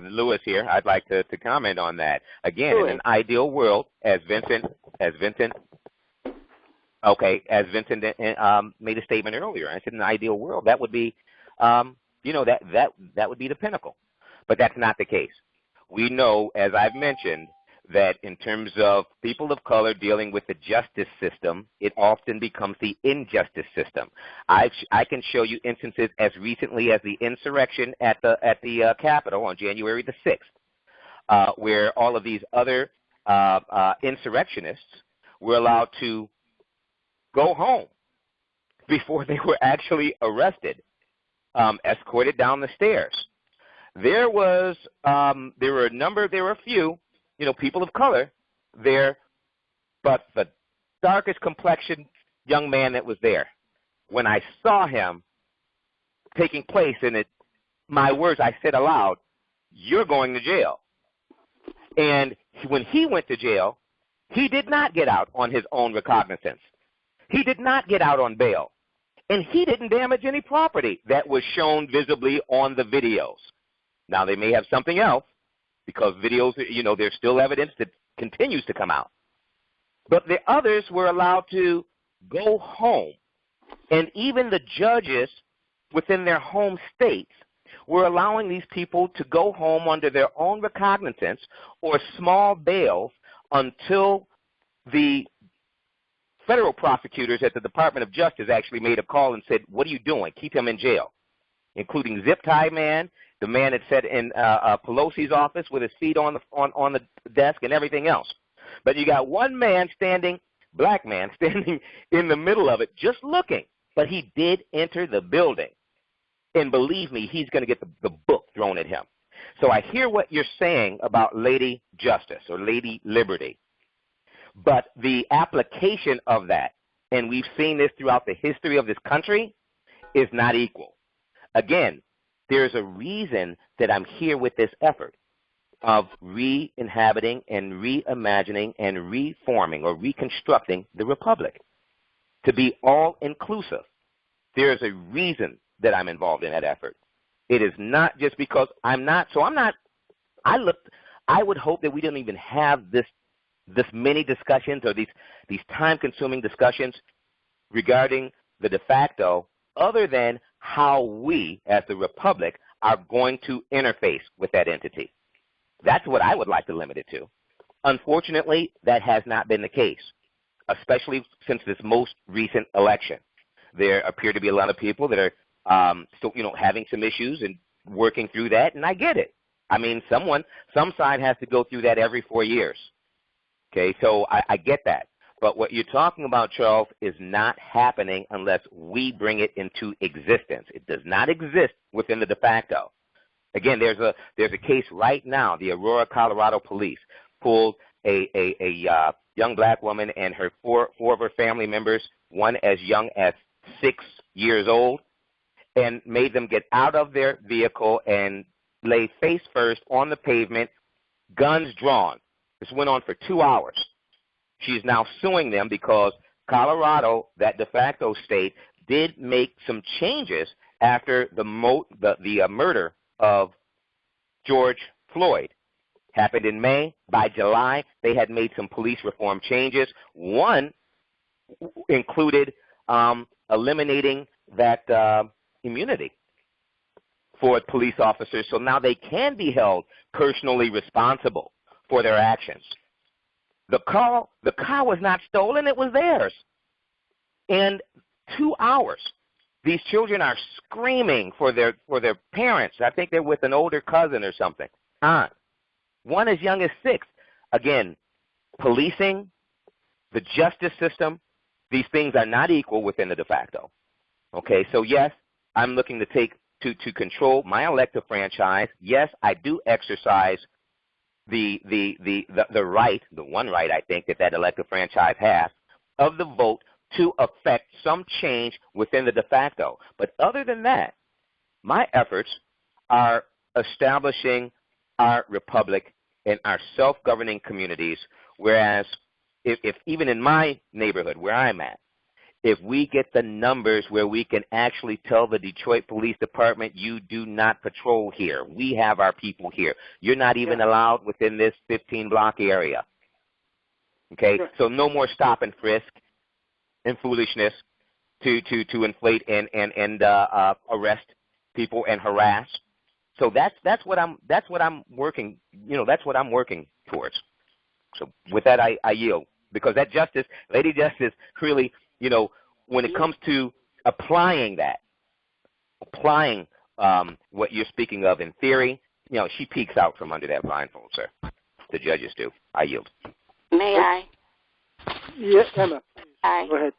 Lewis here. I'd like to comment on that. Again, in an ideal world, as Vincent made a statement earlier, I said in an ideal world, that would be, that would be the pinnacle. But that's not the case. We know, as I've mentioned, that in terms of people of color dealing with the justice system, it often becomes the injustice system. I can show you instances as recently as the insurrection at the Capitol on January the 6th, where all of these other insurrectionists were allowed to go home before they were actually arrested, escorted down the stairs. There were a few, people of color there, but the darkest complexioned young man that was there, when I saw him taking place in it, my words, I said aloud, "You're going to jail." And when he went to jail, he did not get out on his own recognizance. He did not get out on bail. And he didn't damage any property that was shown visibly on the videos. Now, they may have something else, because videos, there's still evidence that continues to come out. But the others were allowed to go home. And even the judges within their home states were allowing these people to go home under their own recognizance or small bails until the federal prosecutors at the Department of Justice actually made a call and said, "What are you doing? Keep him in jail," including Zip Tie Man, the man that sat in Pelosi's office with his feet on the desk and everything else. But you got one man black man standing in the middle of it just looking. But he did enter the building. And believe me, he's going to get the book thrown at him. So I hear what you're saying about Lady Justice or Lady Liberty. But the application of that, and we've seen this throughout the history of this country, is not equal. Again, there's a reason that I'm here with this effort of re-inhabiting and reimagining and reforming or reconstructing the Republic to be all-inclusive. There's a reason that I'm involved in that effort. It is not just because I'm not. I would hope that we don't even have this many discussions or these time-consuming discussions regarding the de facto, other than how we, as the Republic, are going to interface with that entity. That's what I would like to limit it to. Unfortunately, that has not been the case, especially since this most recent election. There appear to be a lot of people that are still, having some issues and working through that, and I get it. I mean, some side has to go through that every 4 years. Okay, so I get that. But what you're talking about, Charles, is not happening unless we bring it into existence. It does not exist within the de facto. Again, there's a case right now. The Aurora, Colorado police pulled a young black woman and her four of her family members, one as young as 6 years old, and made them get out of their vehicle and lay face first on the pavement, guns drawn. This went on for 2 hours. She's now suing them because Colorado, that de facto state, did make some changes after the murder of George Floyd. Happened in May. By July, they had made some police reform changes. One included eliminating that immunity for police officers, so now they can be held personally responsible for their actions. The car was not stolen, it was theirs. And 2 hours. These children are screaming for their parents. I think they're with an older cousin or something. Aunt. One as young as 6. Again, policing, the justice system, these things are not equal within the de facto. Okay, so yes, I'm looking to control my elective franchise. Yes, I do exercise the right, the one right I think that elective franchise has, of the vote to affect some change within the de facto. But other than that, my efforts are establishing our republic and our self-governing communities, whereas if even in my neighborhood where I'm at, if we get the numbers where we can actually tell the Detroit Police Department, you do not patrol here. We have our people here. You're not even allowed within this 15-block area. Okay? So no more stop and frisk and foolishness to inflate and arrest people and harass. So that's what I'm working, that's what I'm working towards. So with that, I yield, because that justice, Lady Justice, really, when it comes to applying what you're speaking of in theory, she peeks out from under that blindfold, sir. The judges do. I yield. May I? Yes, Emma. Go ahead.